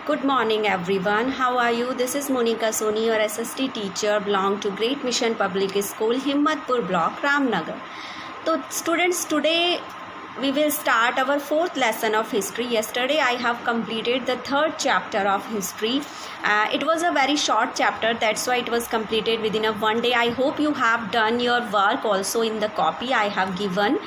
Good morning everyone. How are you? This is Monica Soni, your SST teacher, belong to Great Mission Public School, Himmatpur block, Ramnagar. So students, today we will start our fourth lesson of history. Yesterday I have completed the third chapter of history. It was a very short chapter, that's why it was completed within a one day. I hope you have done your work also in the copy I have given.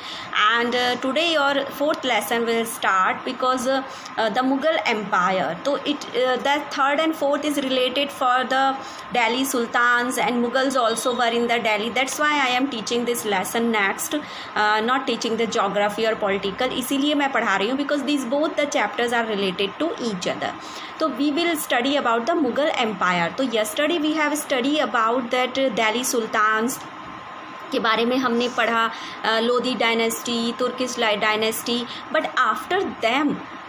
And today your fourth lesson will start because the Mughal Empire. So the third and fourth is related for the Delhi Sultans, and Mughals also were in the Delhi. That's why I am teaching this lesson next, not teaching the geography or political. इसीलिए मैं पढ़ा रही हूँ because these both the chapters are related to each other. So we will study about the Mughal Empire. तो yesterday we have study about that Delhi Sultans के बारे में हमने पढ़ा, Lodhi dynasty, Turkish dynasty. But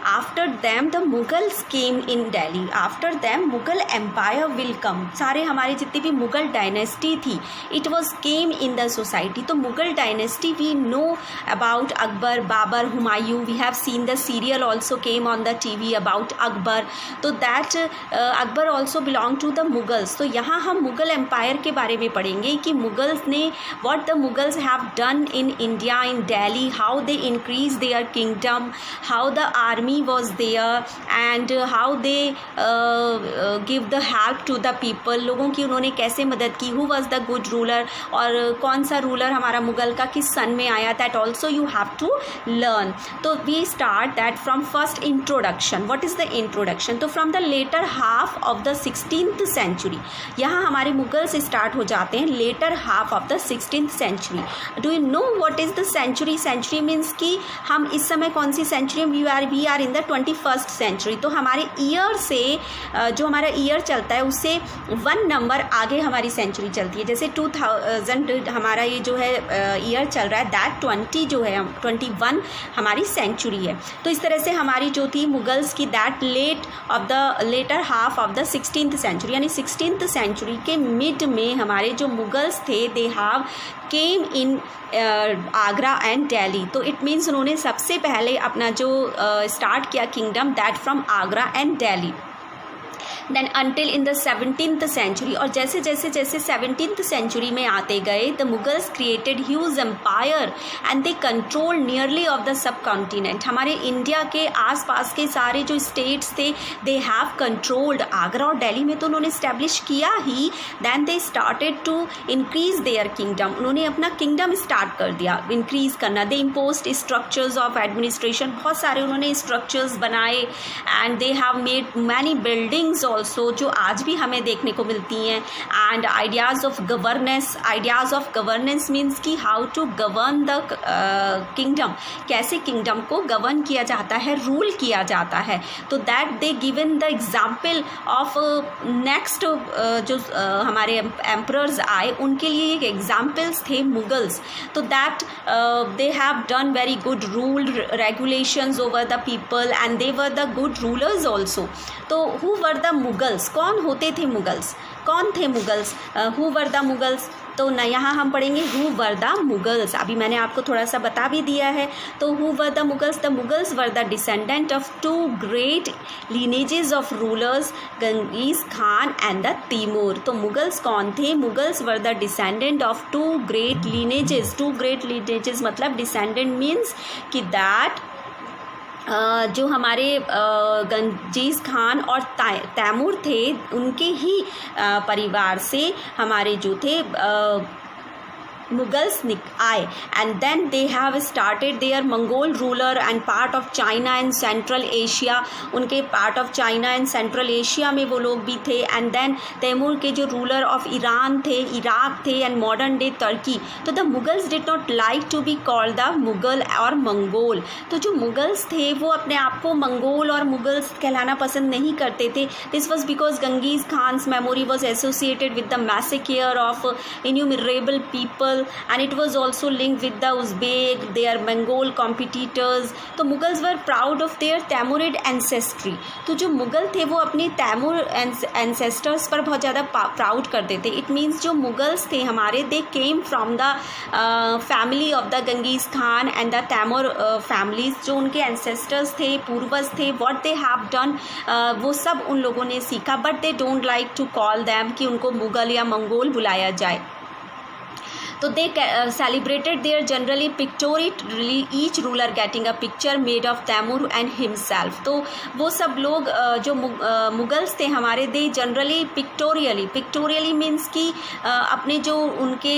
after them the Mughals came in Delhi. After them Mughal Empire will come. सारे हमारे जितनी भी मुग़ल डायनेस्टी थी, it was came in the society. तो Mughal dynasty we know about Akbar, Babur, Humayun. We have seen the serial also came on the TV about Akbar. तो that Akbar also belong to the Mughals. तो यहाँ हम Mughal empire के बारे में पढ़ेंगे कि मुग़ल्स ने what the Mughals have done in India, in Delhi, how they increased their kingdom, how the army was there and how they give the help to the people. लोगों की उन्होंने कैसे मदद की, who was the good ruler, और कौन सा ruler हमारा मुग़ल का किस सन में आया, that also you have to learn. तो we start that from first introduction. What is the introduction? तो from the later half of the 16th century, यहाँ हमारे मुग़ल्स स्टार्ट हो जाते हैं later half of the 16th century. Do you know what is the century? Century means कि हम इस समय कौन सी सेंचुरी में we are in the 21st century. तो हमारे ईयर से जो हमारा ईयर चलता है उससे 1 नंबर आगे हमारी सेंचुरी चलती है. जैसे 2000 हमारा ये जो है ईयर चल रहा है, दैट 20 जो है 21 हमारी सेंचुरी है. तो इस तरह से हमारी जो थी मुग़ल्स की that later half of the 16th century, यानी 16th century के मिड में हमारे जो मुग़ल्स थे they have came in Agra and Delhi. तो इट मीन्स उन्होंने सबसे पहले अपना जो स्टार्ट किया kingdom that from Agra and Delhi. Then until in the 17th century, और जैसे 17th century में आते गए the Mughals created huge empire and they control nearly of the subcontinent. हमारे इंडिया के आसपास के सारे जो स्टेट्स थे दे हैव कंट्रोल्ड. आगरा और दिल्ली में तो उन्होंने इस्टेब्लिश किया ही. Then they started to increase their kingdom. उन्होंने अपना किंगडम स्टार्ट कर दिया इंक्रीज करना. They imposed structures of administration, बहुत सारे उन्होंने स्ट्रक्चर्स बनाए and they have made many buildings also जो आज भी हमें देखने को मिलती हैं. And ideas of governance means कि how to govern the kingdom, कैसे किंगडम को गवर्न किया जाता है, रूल किया जाता है. तो that they given the example of next जो हमारे एम्परर्स आए उनके लिए एक एग्जाम्पल्स थे मुग़ल्स. तो that they have done very good rule regulations over the people and they were the good rulers also. तो हु वर द मुग़ल्स, कौन होते थे मुग़ल्स, कौन थे Mughals, who were the Mughals. तो न यहाँ हम पढ़ेंगे हु वर द मुग़ल्स. अभी मैंने आपको थोड़ा सा बता भी दिया है. तो who were the Mughals were the descendant of 2 great lineages of rulers, Genghis Khan and the Timur. तो मुग़ल्स कौन थे? Mughals were the descendant of 2 great lineages. 2 great lineages मतलब डिसेंडेंट मीन्स कि दैट जो हमारे गंगीज़ खान और तैमूर थे उनके ही परिवार से हमारे जो थे मुग़ल्स आए. And then they have started their Mongol ruler and part of China and Central Asia. उनके part of China and Central Asia में वो लोग भी थे. एंड देन तैमूर के जो रूलर ऑफ ईरान थे, इराक थे एंड मॉडर्न डे तुर्की. तो the Mughals did not like to be called the Mughal और मंगोल. तो जो मुग़ल्स थे वो अपने आप को मंगोल और मुग़ल्स कहलाना पसंद नहीं करते थे. This was because Genghis Khan's memory was associated with the massacre of innumerable people and it was also linked with the Uzbek, their Mongol competitors. तो Mughals were proud of their Timurid ancestry. तो जो मुगल थे वो अपने Taimur ancestors पर बहुत ज़्यादा proud करते थे. इट मीन्स जो मुगल्स थे हमारे, they came from the family of the Genghis Khan and the Timur families. जो उनके एंसेस्टर्स थे, पूर्वज थे, व्हाट दे हैव डन, वो सब उन लोगों ने सीखा. But they don't like to call them, कि उनको मुगल या मंगोल बुलाया जाए. तो they celebrated their generally pictorially, each ruler getting a picture made of Timur and himself. तो वो सब लोग जो मुगल्स थे हमारे, दे जनरली पिक्टोरियली मीन्स कि अपने जो उनके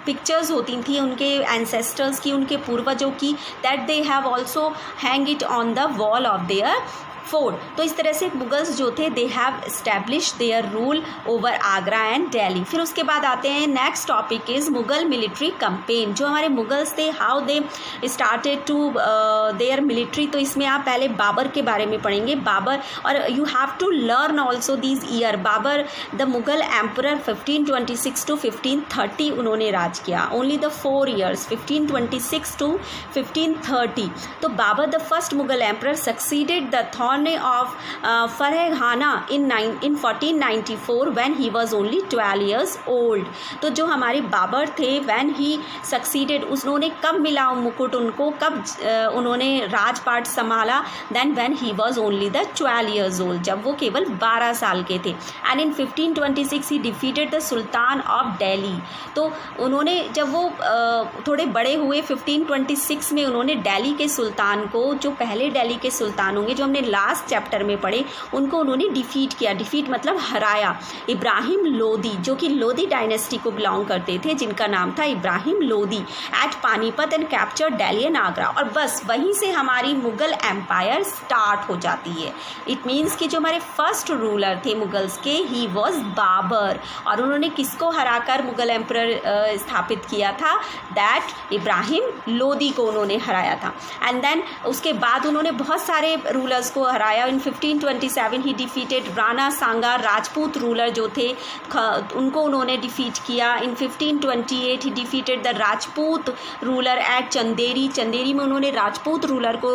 पिक्चर्स होती थी उनके एंसेस्टर्स की, उनके पूर्वजों की, that they have also hang it on the wall of their fort. तो इस तरह से मुगल्स जो थे they have establish their rule over Agra and Delhi. फिर उसके बाद आते हैं next topic is Mughal military campaign. जो हमारे मुगल्स थे, how they started to their military. तो इसमें आप पहले बाबर के बारे में पढ़ेंगे. बाबर, और you have to learn also this year. Babur the Mughal emperor 1526 to 1530 उन्होंने राज किया. Only the 4 years 1526 to 1530. तो Babur the first Mughal emperor succeeded the throne of Farhana in 1494 when he was only 12 years old. तो जो हमारे बाबर थे, when he succeeded, उन्होंने कब मिला मुकुट उनको, कब उन्होंने राजपाट संभाला, then when he was only the 12 years old, जब वो केवल 12 साल के थे. and in 1526 he defeated the Sultan of Delhi. तो उन्होंने जब वो थोड़े बड़े हुए 1526 में उन्होंने दिल्ली के सुल्तान को, जो पहले दिल्ली के सुल्तान होंगे, जो हमने लास्ट चैप्टर में पढ़े, उनको उन्होंने डिफीट किया. डिफीट मतलब हराया. इब्राहिम लोदी, जो कि लोदी डायनेस्टी को बिलोंग करते थे, जिनका नाम था Ibrahim Lodi, at Panipat and capture Delhi and Agra. और बस वहीं से हमारी मुगल एम्पायर स्टार्ट हो जाती है. इट मीन्स कि जो हमारे फर्स्ट रूलर थे मुगल्स के, ही वॉज बाबर. और उन्होंने किसको हराकर मुगल एम्परर स्थापित किया था? दैट इब्राहिम लोदी को उन्होंने हराया था. एंड देन उसके बाद उन्होंने बहुत सारे रूलर्स को हराया. In 1527 he defeated Rana Sanga, Rajput ruler जो थे उनको उन्होंने डिफीट किया. In 1528 he defeated the Rajput ruler at Chanderi. Chanderi में उन्होंने राजपूत रूलर को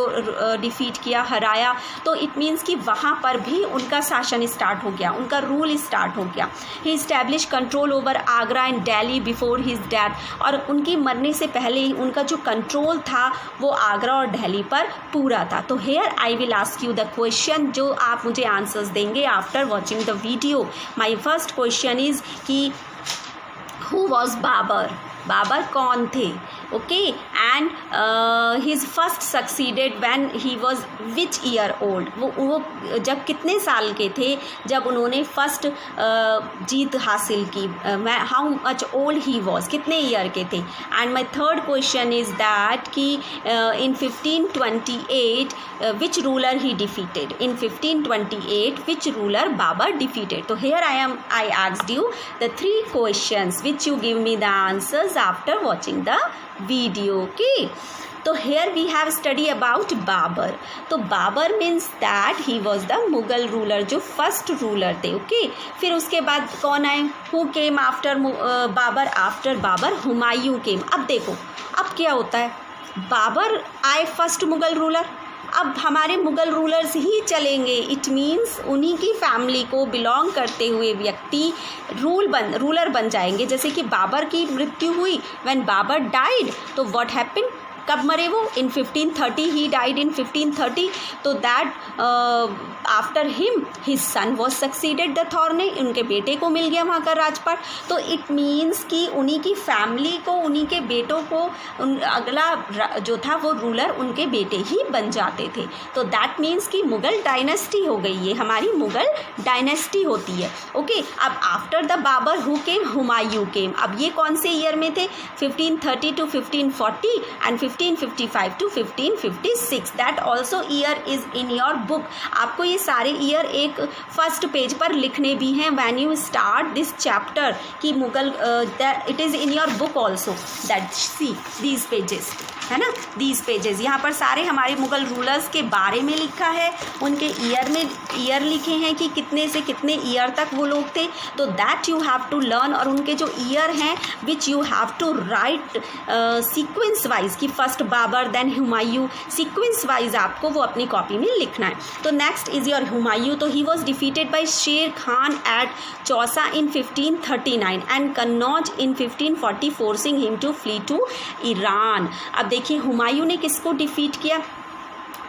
डिफीट किया, हराया. तो इट मीन्स कि वहाँ पर भी उनका शासन स्टार्ट हो गया, उनका रूल स्टार्ट हो गया. He establish control over Agra and Delhi before his death. और उनकी मरने से पहले ही उनका जो कंट्रोल था वो आगरा और दिल्ली पर पूरा था. तो here I will ask you the question, जो आप मुझे आंसर्स देंगे after watching the video. My first question is कि हु वॉज बाबर. बाबर कौन थे? Okay. And his first succeeded when he was which year old. वो जब कितने साल के थे जब उन्होंने फर्स्ट जीत हासिल की. How much old he was, कितने ईयर के थे. And my third question is that कि in 1528 which ruler he defeated. In 1528 which ruler Babur defeated. तो here I asked you the 3 questions which you give me the answers after watching the video. Okay, तो here we have study about Babur. तो Babur means that he was the Mughal ruler, जो first ruler थे. Okay. फिर उसके बाद कौन आए? Who came after Babur? After Babur Humayun came. अब देखो अब क्या होता है, बाबर आए फर्स्ट मुगल रूलर, अब हमारे मुगल रूलर्स ही चलेंगे. इट मीन्स उन्हीं की फैमिली को बिलोंग करते हुए व्यक्ति रूलर बन जाएंगे. जैसे कि बाबर की मृत्यु हुई, व्हेन बाबर डाइड, तो व्हाट हैपेंड, कब मरे वो? In 1530 he died in 1530. तो that after him his son was succeeded the throne. उनके बेटे को मिल गया वहाँ का राजपाट. तो इट मीन्स कि उन्हीं की फैमिली को, उन्हीं के बेटों को अगला जो था वो रूलर उनके बेटे ही बन जाते थे. तो दैट मीन्स कि मुगल डायनेस्टी हो गई, ये हमारी मुगल डायनेस्टी होती है. ओके. अब after the Babur who came? Humayun came. अब ये कौन से ईयर में थे? 1530 to 1540 and 1555 to 1556. That also year is in your book. आपको ये सारे ईयर एक फर्स्ट पेज पर लिखने भी हैं when you start this chapter, कि Mughal it is in your book also. That see these pages. है ना, दीज पेजेस। यहाँ पर सारे हमारे मुग़ल रूलर्स के बारे में लिखा है, उनके ईयर लिखे हैं कि कितने से कितने ईयर तक वो लोग थे, तो that you have to learn. और उनके जो ईयर हैं which you have to write sequence wise, कि first Babur then Humayun, sequence wise आपको वो अपनी कॉपी में लिखना है। तो नेक्स्ट इज़ योर हुमायूं। तो he was defeated by Sher Khan at Chausa in 1539 and Kannauj in 1540, forcing him to flee to Iran. अब देखिए हुमायूं ने किसको डिफीट किया?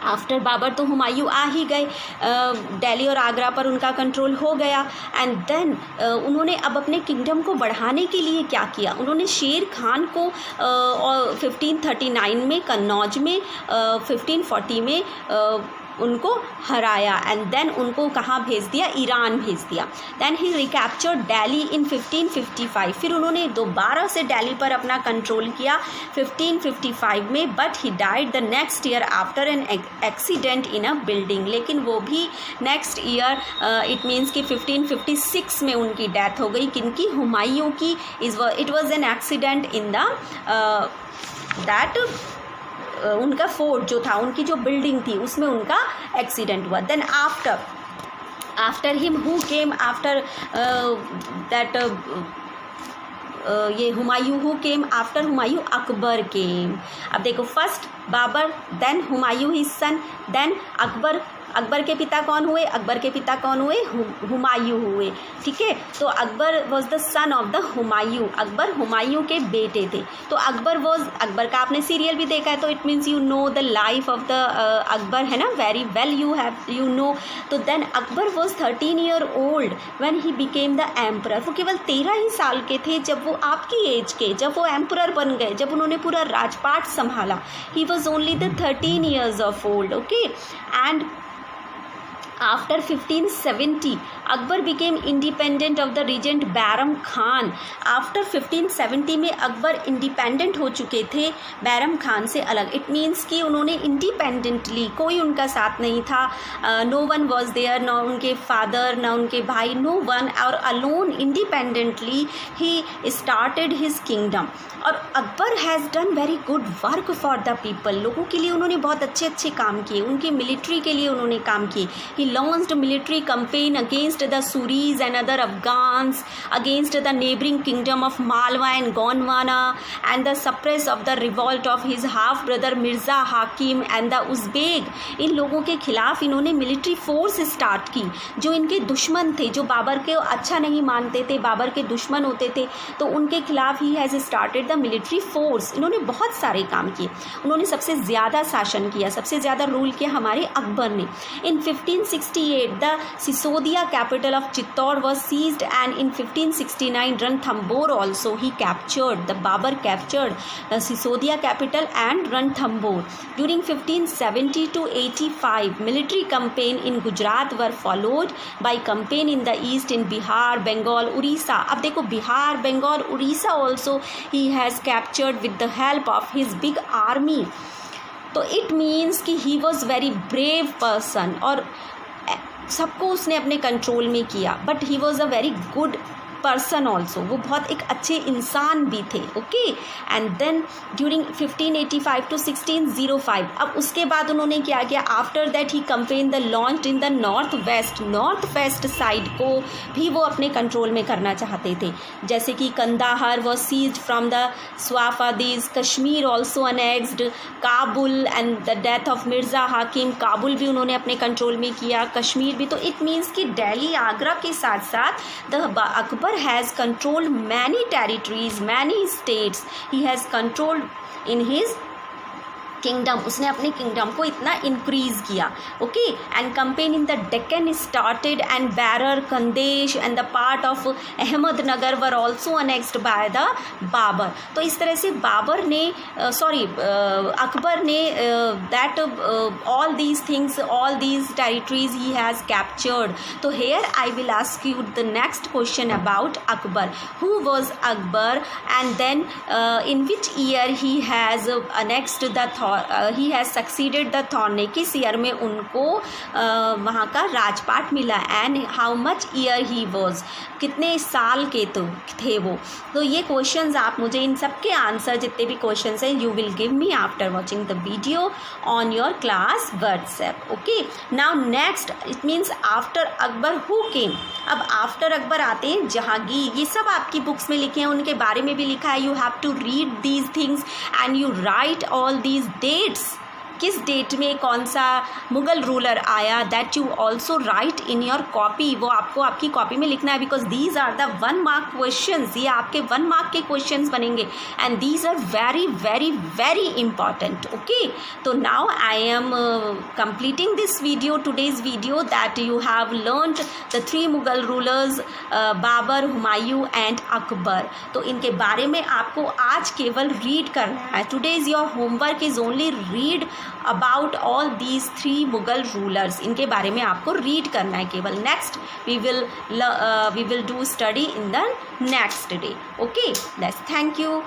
आफ्टर बाबर तो हुमायूं आ ही गए, दिल्ली और आगरा पर उनका कंट्रोल हो गया। एंड देन उन्होंने अब अपने किंगडम को बढ़ाने के लिए क्या किया? उन्होंने शेर खान को 1539 में कन्नौज में, 1540 में उनको हराया एंड देन उनको कहाँ भेज दिया? ईरान भेज दिया। देन ही रिकैप्चर्ड दिल्ली इन 1555, फिर उन्होंने दोबारा से दिल्ली पर अपना कंट्रोल किया 1555 में, but he died the next year after an accident in a building. लेकिन वो भी नेक्स्ट ईयर, इट मीन्स कि 1556 में उनकी डेथ हो गई। किनकी? हुमायूं की। It was an accident in the that उनका फोर्ट जो था, उनकी जो बिल्डिंग थी उसमें उनका एक्सीडेंट हुआ। Then after him who came after that ये Humayun who came after Humayun? Akbar came. अब देखो, first Babur, then Humayun his son, then Akbar. Akbar के पिता कौन हुए? अकबर के पिता कौन हुए? हुमायूं हुए। ठीक है, तो Akbar was the son of the Humayun. Akbar Humayun के बेटे थे। तो अकबर का आपने सीरियल भी देखा है, तो it means you know the life of the Akbar, है ना, वेरी वेल यू नो। तो then Akbar was 13 year old when he became the emperor. वो केवल 13 ही साल के थे जब वो आपकी एज के, जब वो एम्परर बन गए, जब उन्होंने पूरा राजपाट संभाला। He was only the 13 years of old. Okay, and after 1570 Akbar became independent of the regent Bairam Khan. After 1570 में अकबर इंडिपेंडेंट हो चुके थे बैरम खान से अलग। इट मीन्स कि उन्होंने इंडिपेंडेंटली, कोई उनका साथ नहीं था, नो वन वॉज देयर, ना उनके फादर ना उनके भाई, नो वन, और alone independently he started his kingdom. और Akbar has done very good work for the people. लोगों के लिए उन्होंने बहुत अच्छे अच्छे काम किए, उनकी मिलिट्री के लिए उन्होंने काम किए। He launched military campaign against the Suris and other Afghans, against the neighbouring kingdom of Malwa and Gondwana, and the suppress of the revolt of his half brother Mirza Hakim and the Uzbek. इन लोगों के खिलाफ इन्होंने मिलिट्री फोर्स स्टार्ट की, जो इनके दुश्मन थे, जो बाबर के अच्छा नहीं मानते थे, बाबर के दुश्मन होते थे, तो उनके खिलाफ he has started the military force. इन्होंने बहुत सारे काम किए, उन्होंने सबसे ज़्यादा शासन किया, सबसे ज़्यादा रूल किया हमारे अकबर ने। इन 1568 the Sisodia capital of Chittor was seized, and in 1569 Ranthambore also he captured. The Babur captured the Sisodia capital and Ranthambore. During 1570 to 85 military campaign in Gujarat were followed by campaign in the east in Bihar, Bengal, Orissa. अब देखो Bihar, Bengal, Orissa also he has captured with the help of his big army. तो it means कि he was very brave person, और सबको उसने अपने control में किया, but he was a very good person also, वो बहुत एक अच्छे इंसान भी थे। Okay, and then during 1585 to 1605, अब उसके बाद उन्होंने क्या किया? After that he campaign the launch in the north west side को भी वो अपने कंट्रोल में करना चाहते थे, जैसे कि Kandahar was seized from the Safavids, Kashmir also annexed, Kabul and the death of Mirza Hakim, Kabul भी उन्होंने अपने कंट्रोल में किया, कश्मीर भी। तो इट मीन्स कि दिल्ली, आगरा के साथ साथ the Akbar has controlled many territories, many states. He has controlled in his kingdom, उसने अपने किंगडम को इतना इंक्रीज किया। Okay, and campaign in the Deccan started and Berar, Khandesh and the part of Ahmadnagar were also annexed by the Babur. तो इस तरह से बाबर ने अकबर ने that all these things, all these territories he has captured. तो here I will ask you the next question about Akbar. Who was Akbar, and then in which year he has annexed the he has succeeded the thorn, किस year में उनको वहाँ का राजपाट मिला, and how much year he was, कितने साल के तो थे वो। तो ये क्वेश्चंस आप मुझे इन सब के आंसर जितने भी क्वेश्चंस हैं you will give me after watching the video on your class WhatsApp. Okay, now next it means after Akbar who came. अब आफ्टर अकबर आते हैं जहांगीर, ये सब आपकी बुक्स में लिखे हैं, उनके बारे में भी लिखा है। You have to read these things and you write all these dates, किस डेट में कौन सा मुग़ल रूलर आया, that you also write in your copy, वो आपको आपकी कॉपी में लिखना है, because these are the 1 mark questions, ये आपके 1 मार्क के क्वेश्चंस बनेंगे and these are very very very important. Okay, तो now I am completing this video, today's video, that you have learned the 3 Mughal rulers, Babur, Humayun and Akbar. तो इनके बारे में आपको आज केवल रीड करना है। Today's your homework is only read about all these 3 Mughal rulers, इनके बारे में आपको रीड करना है केवल। Next we will do study in the next day. Okay, that's, thank you.